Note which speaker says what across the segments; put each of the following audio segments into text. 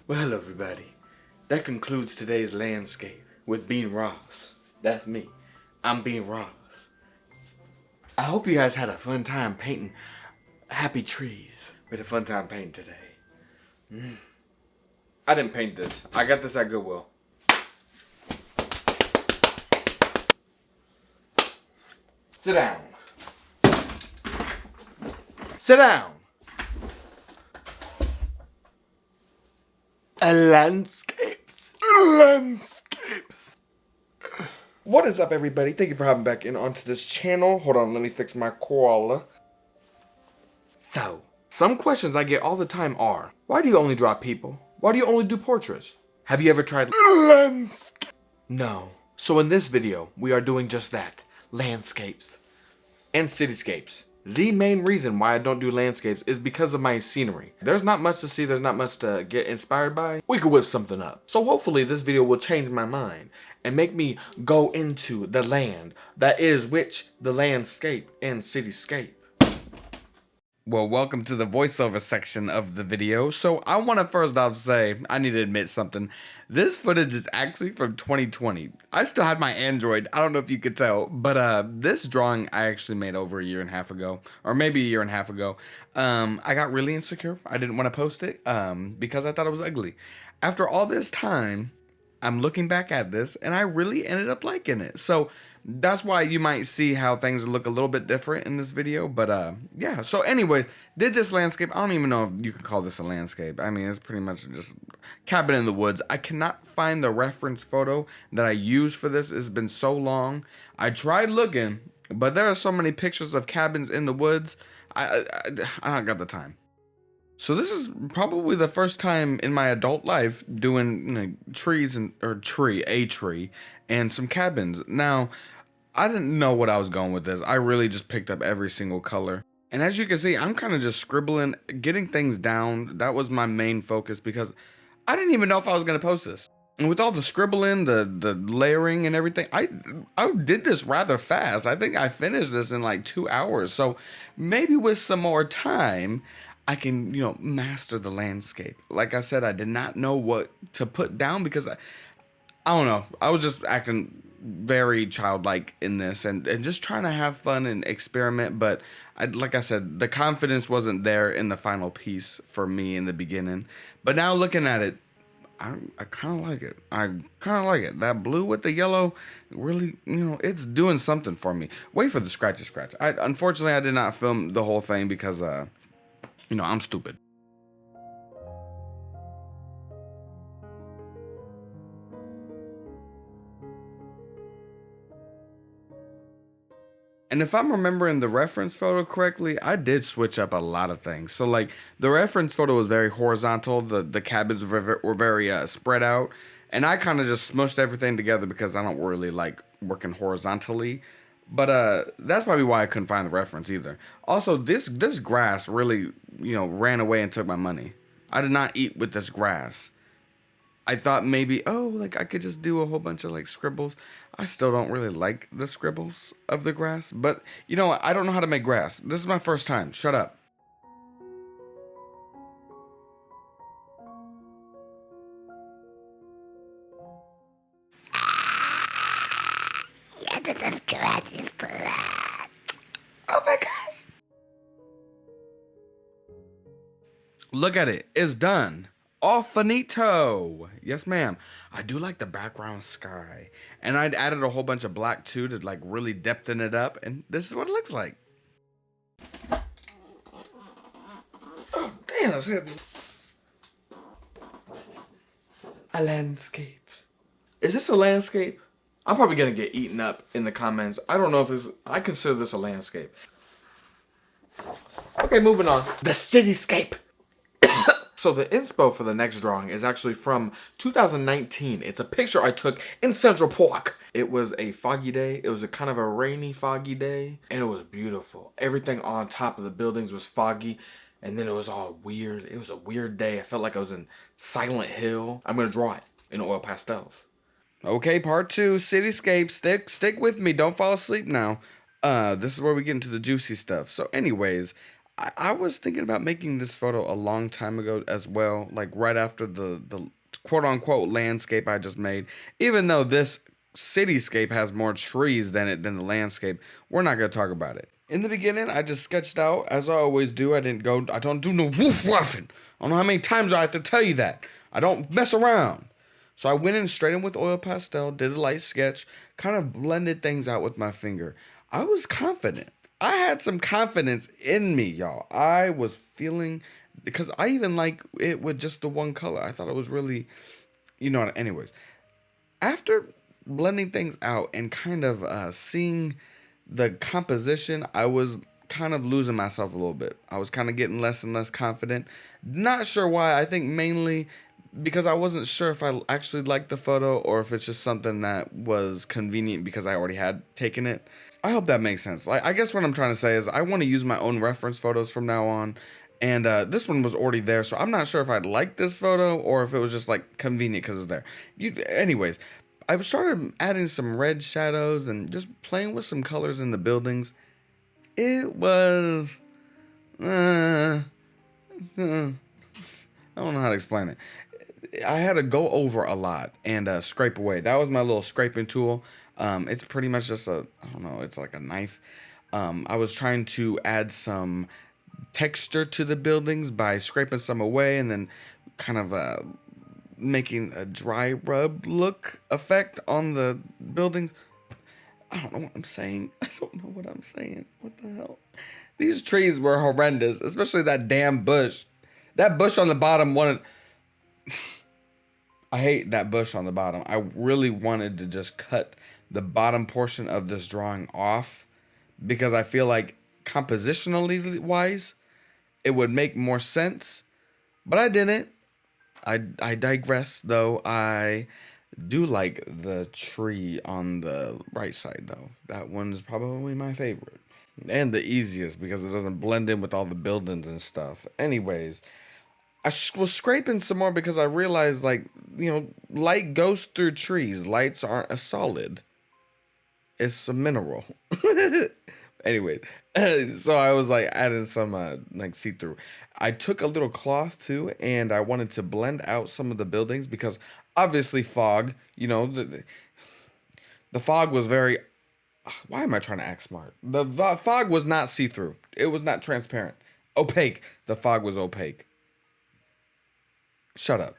Speaker 1: Well, hello everybody. That concludes today's landscape with Bean Ross. That's me. I'm Bean Ross. I hope you guys had a fun time painting happy trees. We had a fun time painting today. I didn't paint this. I got this at Goodwill. Sit down. Sit down. Landscapes. What is up, everybody? Thank you for hopping back in onto this channel. Hold on, let me fix my koala. So, some questions I get all the time are, why do you only draw people? Why do you only do portraits? Have you ever tried landscape? No. So in this video, we are doing just that. Landscapes and cityscapes. The main reason why I don't do landscapes is because of my scenery. There's not much to see, there's not much to get inspired by. We could whip something up. So hopefully this video will change my mind and make me go into the land that is the landscape and cityscape. Well, welcome to the voiceover section of the video. So I want to first off say, I need to admit something. This footage is actually from 2020. I still had my Android. I don't know if you could tell, but this drawing I actually made over a year and a half ago, or maybe a year and a half ago. I got really insecure. I didn't want to post it because I thought it was ugly. After all this time, I'm looking back at this and I really ended up liking it. So that's why you might see how things look a little bit different in this video. But yeah, so anyways, did this landscape. I don't even know if you could call this a landscape. I mean, it's pretty much just cabin in the woods. I cannot find the reference photo that I used for this. It's been so long. I tried looking, but there are so many pictures of cabins in the woods. I don't got the time. So this is probably the first time in my adult life doing trees and a tree and some cabins. Now, I didn't know what I was going with this. I really just picked up every single color. And as you can see, I'm kind of just scribbling, getting things down. That was my main focus because I didn't even know if I was going to post this. And with all the scribbling, the layering and everything, I did this rather fast. I think I finished this in like 2 hours. So maybe with some more time, I can, master the landscape. Like I said, I did not know what to put down because I don't know. I was just acting very childlike in this and just trying to have fun and experiment. But like I said, the confidence wasn't there in the final piece for me in the beginning. But now looking at it, I kind of like it. I kind of like it. That blue with the yellow, really, it's doing something for me. Wait for the scratch. Unfortunately, I did not film the whole thing because, I'm stupid. And if I'm remembering the reference photo correctly, I did switch up a lot of things. So like the reference photo was very horizontal. The cabins were very spread out. And I kind of just smushed everything together because I don't really like working horizontally. But that's probably why I couldn't find the reference either. Also, this grass really, ran away and took my money. I did not eat with this grass. I thought maybe, I could just do a whole bunch of scribbles. I still don't really like the scribbles of the grass, but you know what? I don't know how to make grass. This is my first time. Shut up. Oh my gosh. Look at it. It's done. All finito. Yes, ma'am. I do like the background sky. And I'd added a whole bunch of black too to really depthen it up. And this is what it looks like. Oh, damn, that's heavy. A landscape. Is this a landscape? I'm probably going to get eaten up in the comments. I don't know if I consider this a landscape. Okay, moving on. The cityscape. So the inspo for the next drawing is actually from 2019. It's a picture I took in Central Park. It was a foggy day. It was a kind of a rainy, foggy day. And it was beautiful. Everything on top of the buildings was foggy. And then it was all weird. It was a weird day. I felt like I was in Silent Hill. I'm going to draw it in oil pastels. Okay, part 2, cityscape. Stick with me. Don't fall asleep now. This is where we get into the juicy stuff. So anyways, I was thinking about making this photo a long time ago as well, like right after the quote unquote landscape I just made. Even though this cityscape has more trees than the landscape, we're not gonna talk about it. In the beginning, I just sketched out as I always do. I don't do no woof waffing. I don't know how many times I have to tell you that. I don't mess around. So I went in straight in with oil pastel, did a light sketch, kind of blended things out with my finger. I was confident. I had some confidence in me, y'all. I was feeling, because I even like it with just the one color. I thought it was really, anyways. After blending things out and kind of seeing the composition, I was kind of losing myself a little bit. I was kind of getting less and less confident. Not sure why. I think mainly because I wasn't sure if I actually liked the photo or if it's just something that was convenient because I already had taken it. I hope that makes sense. Like, I guess what I'm trying to say is I want to use my own reference photos from now on. And this one was already there, so I'm not sure if I'd like this photo or if it was just like convenient because it's there. Anyways, I started adding some red shadows and just playing with some colors in the buildings. It was, I don't know how to explain it. I had to go over a lot and scrape away. That was my little scraping tool. It's pretty much just I don't know, it's like a knife. I was trying to add some texture to the buildings by scraping some away and then kind of making a dry rub look effect on the buildings. I don't know what I'm saying. I don't know what I'm saying. What the hell? These trees were horrendous, especially that damn bush. That bush on the bottom wanted. I hate that bush on the bottom. I really wanted to just cut the bottom portion of this drawing off because I feel like compositionally wise, it would make more sense, but I didn't. I digress though. I do like the tree on the right side though. That one's probably my favorite. And the easiest because it doesn't blend in with all the buildings and stuff. Anyways, was scraping some more because I realized, like, light goes through trees. Lights aren't a solid, it's a mineral. Anyway, so I was like adding some like see-through. I took a little cloth too, and I wanted to blend out some of the buildings because obviously fog. The fog was very. Why am I trying to act smart? The fog was not see-through. It was not transparent. Opaque. The fog was opaque. Shut up.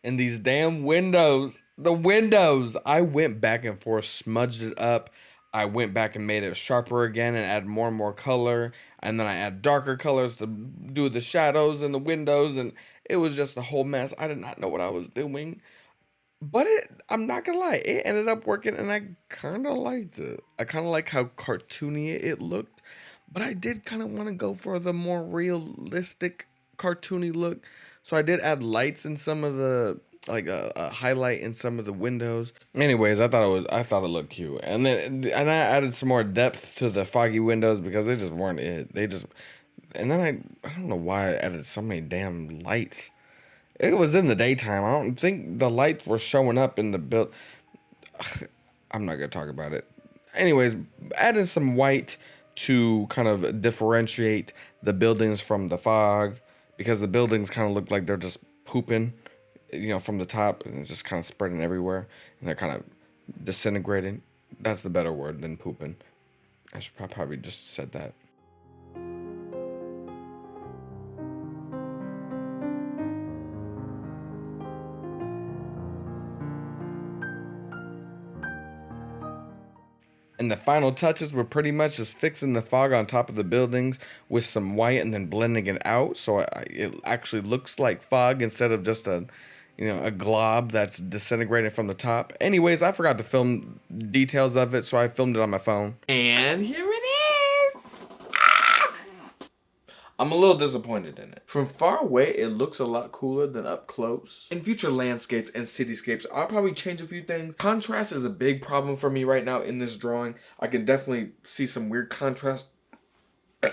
Speaker 1: And these damn windows. The windows. I went back and forth, smudged it up. I went back and made it sharper again and add more and more color. And then I add darker colors to do the shadows and the windows. And it was just a whole mess. I did not know what I was doing. But I'm not gonna lie, it ended up working and I kind of liked it. I kind of like how cartoony it looked. But I did kind of want to go for the more realistic cartoony look. So I did add lights in some of the like a highlight in some of the windows. Anyways, I thought it looked cute. And I added some more depth to the foggy windows because they just weren't it. And then I don't know why I added so many damn lights. It was in the daytime. I don't think the lights were showing up in the build. I'm not gonna talk about it. Anyways, added some white to kind of differentiate the buildings from the fog because the buildings kind of look like they're just pooping, from the top and just kind of spreading everywhere and they're kind of disintegrating. That's the better word than pooping. I should probably just said that. And the final touches were pretty much just fixing the fog on top of the buildings with some white and then blending it out so it actually looks like fog instead of just a glob that's disintegrating from the top. Anyways, I forgot to film details of it, so I filmed it on my phone. And here it is! I'm a little disappointed in it. From far away, it looks a lot cooler than up close. In future landscapes and cityscapes, I'll probably change a few things. Contrast is a big problem for me right now in this drawing. I can definitely see some weird contrast.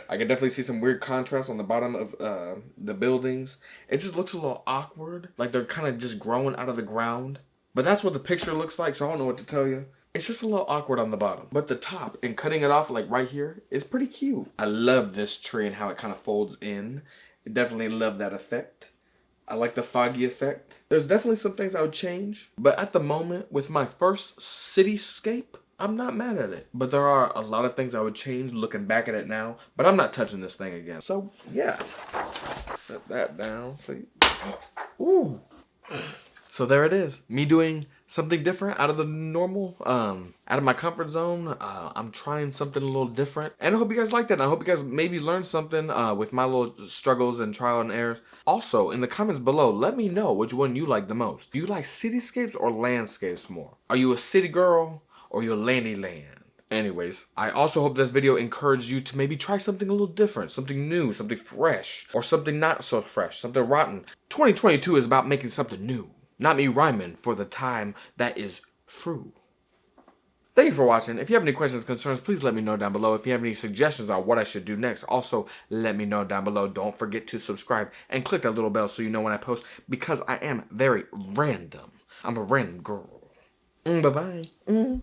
Speaker 1: I can definitely see some weird contrast on the bottom of the buildings. It just looks a little awkward. Like they're kind of just growing out of the ground. But that's what the picture looks like, so I don't know what to tell you. It's just a little awkward on the bottom. But the top and cutting it off like right here is pretty cute. I love this tree and how it kind of folds in. I definitely love that effect. I like the foggy effect. There's definitely some things I would change. But at the moment, with my first cityscape, I'm not mad at it. But there are a lot of things I would change looking back at it now. But I'm not touching this thing again. So, yeah. Set that down. Ooh. So there it is. Me doing something different out of the normal, out of my comfort zone. I'm trying something a little different. And I hope you guys like that. And I hope you guys maybe learned something with my little struggles and trial and errors. Also, in the comments below, let me know which one you like the most. Do you like cityscapes or landscapes more? Are you a city girl or are you a landy land? Anyways, I also hope this video encouraged you to maybe try something a little different, something new, something fresh, or something not so fresh, something rotten. 2022 is about making something new. Not me rhyming for the time that is through. Thank you for watching. If you have any questions, concerns, please let me know down below. If you have any suggestions on what I should do next, also let me know down below. Don't forget to subscribe and click that little bell so you know when I post, because I am very random. I'm a random girl. Bye-bye.